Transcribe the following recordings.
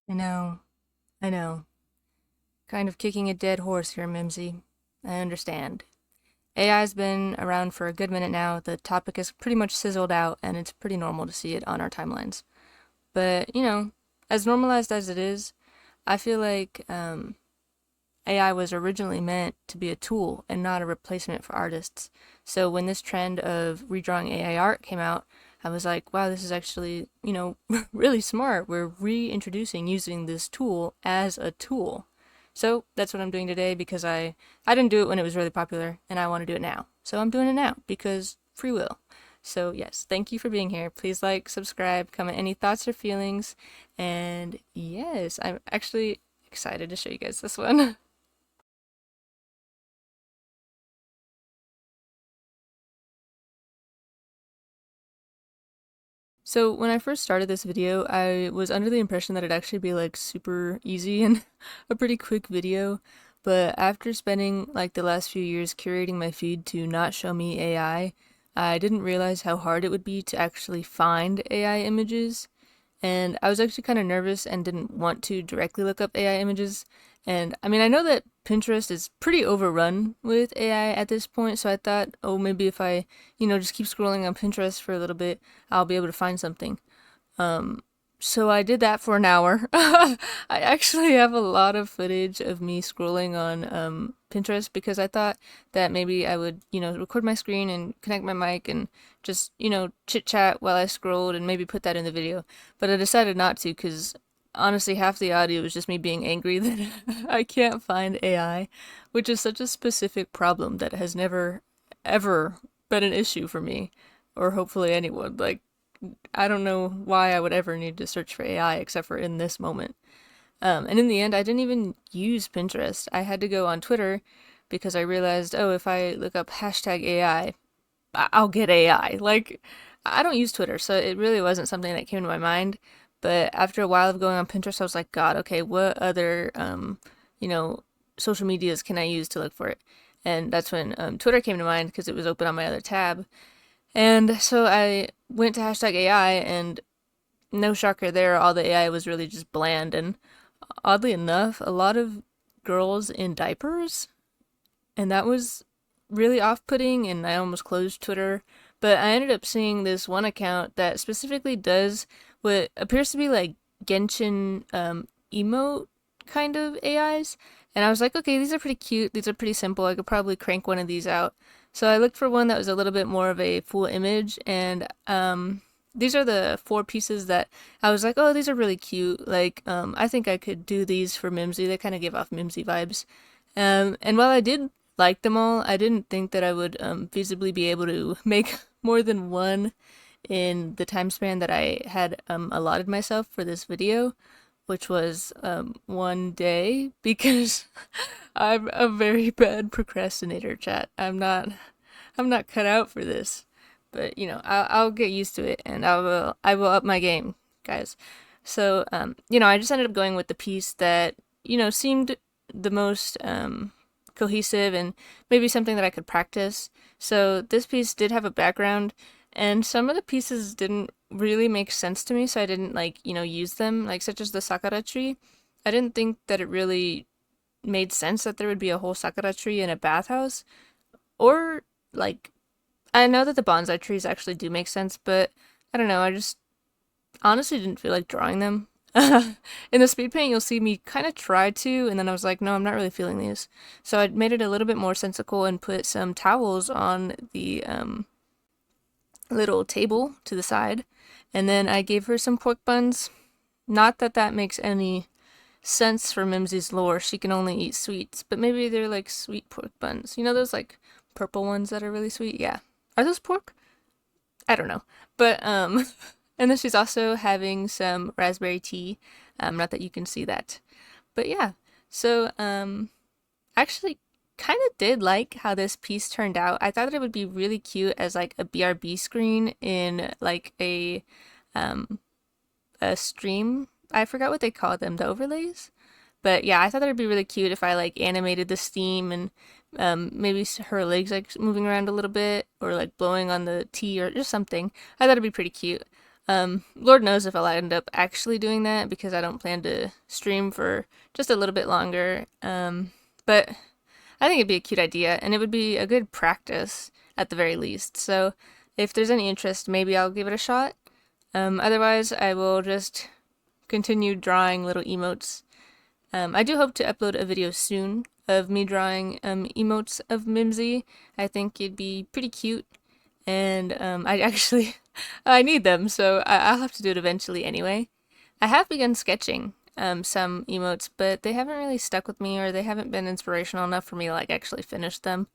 I know, I know. Kind of kicking a dead horse here, Mimsy. I understand. AI's been around for a good minute now. The topic is pretty much sizzled out, and it's pretty normal to see it on our timelines. But, as normalized as it is, I feel like AI was originally meant to be a tool and not a replacement for artists. So when this trend of redrawing AI art came out, I was like, wow, this is actually, really smart. We're reintroducing using this tool as a tool. So that's what I'm doing today because I didn't do it when it was really popular and I want to do it now. So I'm doing it now because free will. So yes, thank you for being here. Please like, subscribe, comment any thoughts or feelings. And yes, I'm actually excited to show you guys this one. So when I first started this video, I was under the impression that it'd actually be like super easy and a pretty quick video. But after spending like the last few years curating my feed to not show me I didn't realize how hard it would be to actually find AI images. And I was actually kind of nervous and didn't want to directly look up AI images. And I mean, I know that Pinterest is pretty overrun with AI at this point, so I thought, oh, maybe if I, just keep scrolling on Pinterest for a little bit, I'll be able to find something. Um, so I did that for an hour. I actually have a lot of footage of me scrolling on Pinterest because I thought that maybe I would, record my screen and connect my mic and just, chit chat while I scrolled and maybe put that in the video. But I decided not to because honestly, half the audio was just me being angry that I can't find AI, which is such a specific problem that has never, ever been an issue for me or hopefully anyone. Like, I don't know why I would ever need to search for AI except for in this moment. And in the end, I didn't even use Pinterest. I had to go on Twitter because I realized, oh, if I look up hashtag AI, I'll get AI. Like, I don't use Twitter, so it really wasn't something that came to my mind. But after a while of going on Pinterest, I was like, God, okay, what other, you know, social medias can I use to look for it? And that's when Twitter came to mind because it was open on my other tab. And so I went to hashtag AI, and no shocker there, all the AI was really just bland. And oddly enough, a lot of girls in diapers, and that was really off putting, and I almost closed Twitter. But I ended up seeing this one account that specifically does what appears to be like Genshin emote kind of AIs. And I was like, okay, these are pretty cute. These are pretty simple. I could probably crank one of these out. So I looked for one that was a little bit more of a full image, and these are the four pieces that I was like, oh, these are really cute. Like, I think I could do these for Mimsy. They kind of give off Mimsy vibes. And while I did like them all, I didn't think that I would feasibly be able to make more than one in the time span that I had allotted myself for this video, which was one day because I'm a very bad procrastinator, chat. I'm not cut out for this. But I'll get used to it and I will up my game, guys. So I just ended up going with the piece that, seemed the most cohesive and maybe something that I could practice. So this piece did have a background and some of the pieces didn't really make sense to me, so I didn't like, use them, like such as the sakura tree. I didn't think that it really made sense that there would be a whole sakura tree in a bathhouse. Or like I know that the bonsai trees actually do make sense, but I don't know, I just honestly didn't feel like drawing them. In the speed paint, you'll see me kind of try to, and then I was like, no, I'm not really feeling these. So I made it a little bit more sensical and put some towels on the little table to the side. And then I gave her some pork buns. Not that that makes any sense for Mimsy's lore. She can only eat sweets, but maybe they're like sweet pork buns. You know those like purple ones that are really sweet? Yeah. Are those pork? I don't know. But and then she's also having some raspberry tea. Not that you can see that. But yeah. So actually kind of did like how this piece turned out. I thought that it would be really cute as like a BRB screen in like a stream. I forgot what they call them, the overlays. But yeah, I thought that would be really cute if I like animated the steam and maybe her legs like moving around a little bit or like blowing on the tea or just something. I thought it'd be pretty cute. Lord knows if I'll end up actually doing that because I don't plan to stream for just a little bit longer. But I think it'd be a cute idea and it would be a good practice at the very least. So if there's any interest, maybe I'll give it a shot. Otherwise, I will just continue drawing little emotes. I do hope to upload a video soon of me drawing emotes of Mimsy. I think it'd be pretty cute, and I actually I need them, so I'll have to do it eventually anyway. I have begun sketching some emotes, but they haven't really stuck with me, or they haven't been inspirational enough for me to like actually finish them.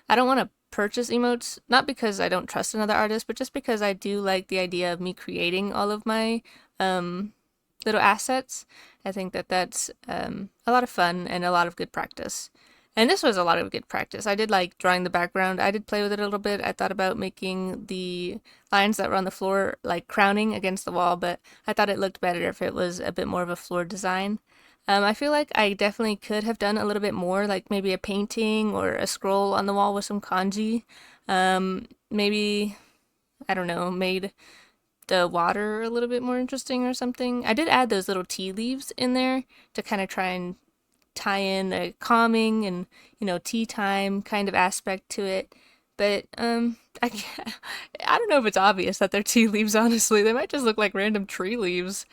I don't want to purchase emotes, not because I don't trust another artist, but just because I do like the idea of me creating all of my little assets. I think that that's a lot of fun and a lot of good practice. And this was a lot of good practice. I did like drawing the background. I did play with it a little bit. I thought about making the lines that were on the floor like crowning against the wall, but I thought it looked better if it was a bit more of a floor design. I feel like I definitely could have done a little bit more, like maybe a painting or a scroll on the wall with some kanji. Maybe, I don't know, made the water a little bit more interesting or something. I did add those little tea leaves in there to kind of try and tie in a calming and, tea time kind of aspect to it. But I I don't know if it's obvious that they're tea leaves, honestly. They might just look like random tree leaves.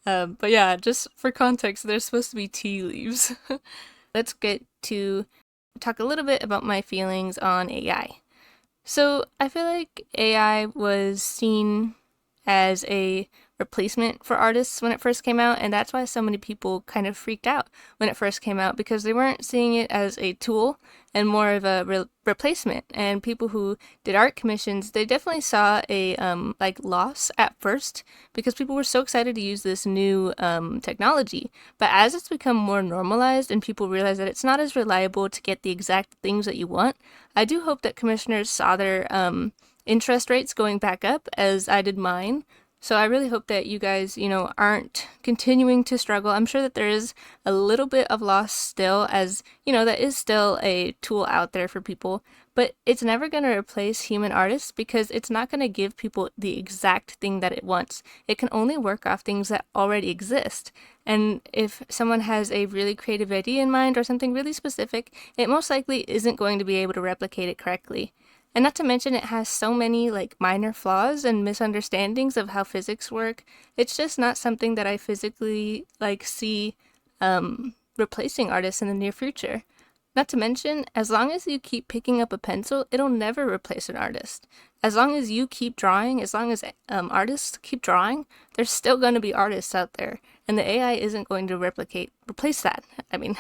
But yeah, just for context, they're supposed to be tea leaves. Let's get to talk a little bit about my feelings on AI. So I feel like AI was seen as a replacement for artists when it first came out, and that's why so many people kind of freaked out when it first came out because they weren't seeing it as a tool and more of a replacement. And people who did art commissions, they definitely saw a like loss at first because people were so excited to use this new technology. But as it's become more normalized and people realize that it's not as reliable to get the exact things that you want, I do hope that commissioners saw their interest rates going back up as I did mine. So I really hope that you guys, aren't continuing to struggle. I'm sure that there is a little bit of loss still, as, that is still a tool out there for people, but it's never going to replace human artists because it's not going to give people the exact thing that it wants. It can only work off things that already exist. And if someone has a really creative idea in mind or something really specific, it most likely isn't going to be able to replicate it correctly. And not to mention it has so many like minor flaws and misunderstandings of how physics work. It's just not something that I physically like see replacing artists in the near future. Not to mention, as long as you keep picking up a pencil, it'll never replace an artist. As long as you keep drawing, as long as artists keep drawing, there's still going to be artists out there, and the AI isn't going to replace that. I mean,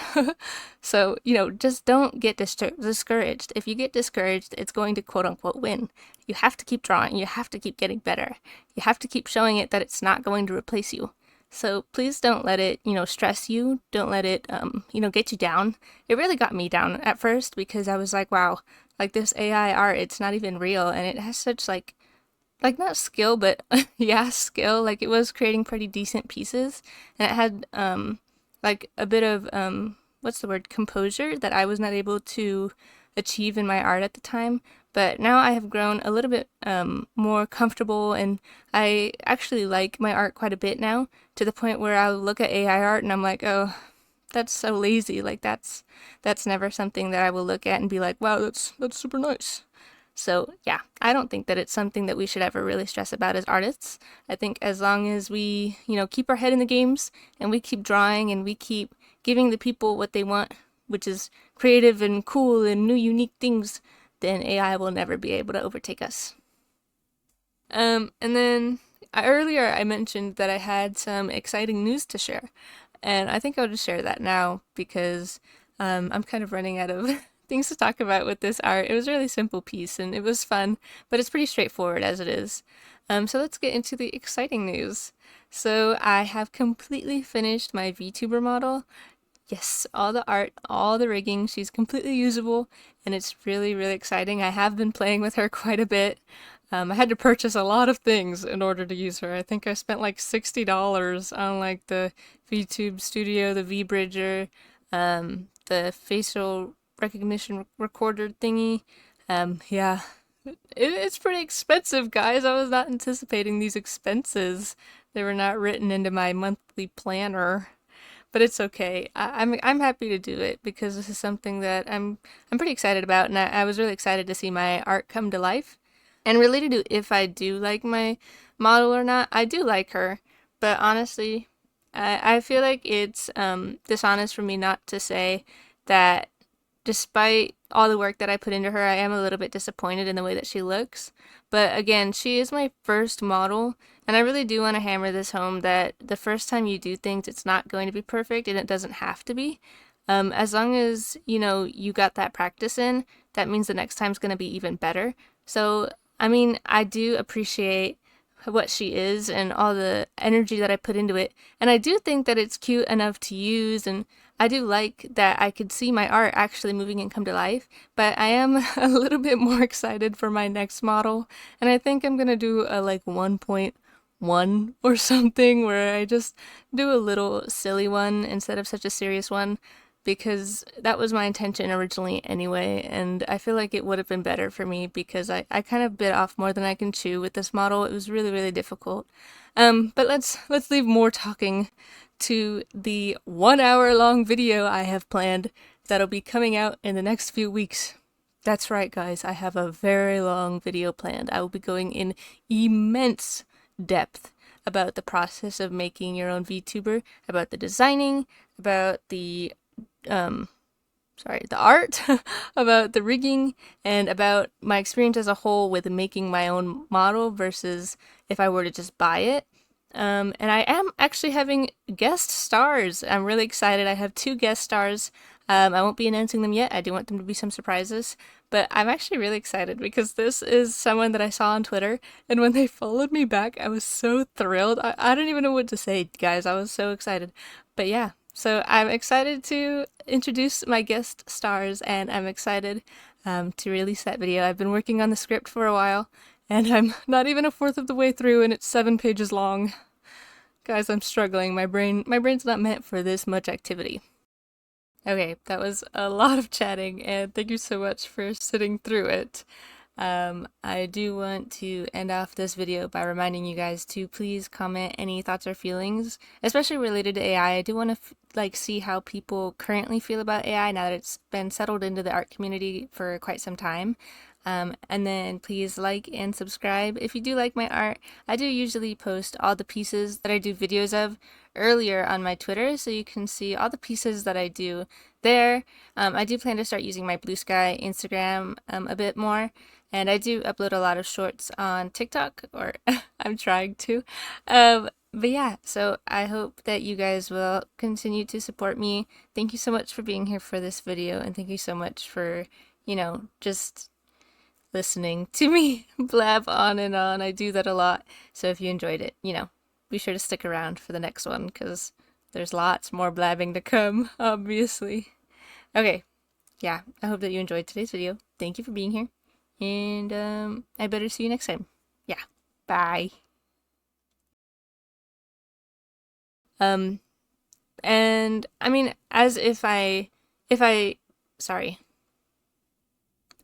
so, just don't get discouraged. If you get discouraged, it's going to quote unquote win. You have to keep drawing, you have to keep getting better. You have to keep showing it that it's not going to replace you. So please don't let it, stress you. Don't let it, get you down. It really got me down at first because I was like, wow, like this AI art, it's not even real. And it has such like not skill, but yeah, skill. Like it was creating pretty decent pieces. And it had, like a bit of, what's the word, composure that I was not able to achieve in my art at the time. But now I have grown a little bit more comfortable, and I actually like my art quite a bit now, to the point where I'll look at AI art and I'm like, oh, that's so lazy. Like that's never something that I will look at and be like, wow, that's super nice. So yeah, I don't think that it's something that we should ever really stress about as artists. I think as long as we, keep our head in the games and we keep drawing and we keep giving the people what they want, which is creative and cool and new unique things, then AI will never be able to overtake us. And then earlier I mentioned that I had some exciting news to share, and I think I'll just share that now because I'm kind of running out of things to talk about with this art. It was a really simple piece and it was fun, but it's pretty straightforward as it is. So let's get into the exciting news. So I have completely finished my VTuber model. Yes, all the art, all the rigging, she's completely usable, and it's really, really exciting. I have been playing with her quite a bit. I had to purchase a lot of things in order to use her. I think I spent like $60 on like the VTube Studio, the V-Bridger, the facial recognition recorder thingy. Yeah, It's pretty expensive, guys. I was not anticipating these expenses. They were not written into my monthly planner. But it's okay. I'm happy to do it because this is something that I'm pretty excited about, and I was really excited to see my art come to life. And related to if I do like my model or not, I do like her, but honestly, I feel like it's dishonest for me not to say that despite all the work that I put into her, I am a little bit disappointed in the way that she looks. But again, she is my first model, and I really do want to hammer this home that the first time you do things, it's not going to be perfect, and it doesn't have to be. As long as, you know, you got that practice in, that means the next time's going to be even better. So, I mean, I do appreciate what she is and all the energy that I put into it. And I do think that it's cute enough to use, and I do like that I could see my art actually moving and come to life, but I am a little bit more excited for my next model, and I think I'm gonna do a like 1.1 or something where I just do a little silly one instead of such a serious one, because that was my intention originally anyway, and I feel like it would have been better for me because I kind of bit off more than I can chew with this model. It was really, really difficult. But let's leave more talking to the 1 hour long video I have planned that'll be coming out in the next few weeks. That's right, guys, I have a very long video planned. I will be going in immense depth about the process of making your own VTuber, about the designing, about the the art, about the rigging, and about my experience as a whole with making my own model versus if I were to just buy it. And I am actually having guest stars. I'm really excited. I have 2 guest stars. I won't be announcing them yet. I do want them to be some surprises. But I'm actually really excited because this is someone that I saw on Twitter. And when they followed me back, I was so thrilled. I don't even know what to say, guys. I was so excited. But yeah, so I'm excited to introduce my guest stars, and I'm excited to release that video. I've been working on the script for a while, and I'm not even a fourth of the way through, and it's 7 pages long. Guys, I'm struggling. My brain's not meant for this much activity. Okay, that was a lot of chatting, and thank you so much for sitting through it. I do want to end off this video by reminding you guys to please comment any thoughts or feelings, especially related to AI. I do want to see how people currently feel about AI now that it's been settled into the art community for quite some time. And then please like and subscribe if you do like my art. I do usually post all the pieces that I do videos of earlier on my Twitter, so you can see all the pieces that I do there. I do plan to start using my Blue Sky Instagram a bit more, and I do upload a lot of shorts on TikTok, or I'm trying to. But yeah, so I hope that you guys will continue to support me. Thank you so much for being here for this video, and thank you so much for, just listening to me blab on and on. I do that a lot. So if you enjoyed it, be sure to stick around for the next one because there's lots more blabbing to come, obviously. Okay, yeah, I hope that you enjoyed today's video. Thank you for being here, and I better see you next time. Yeah, bye. And I mean, as if I, sorry.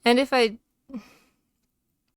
And if I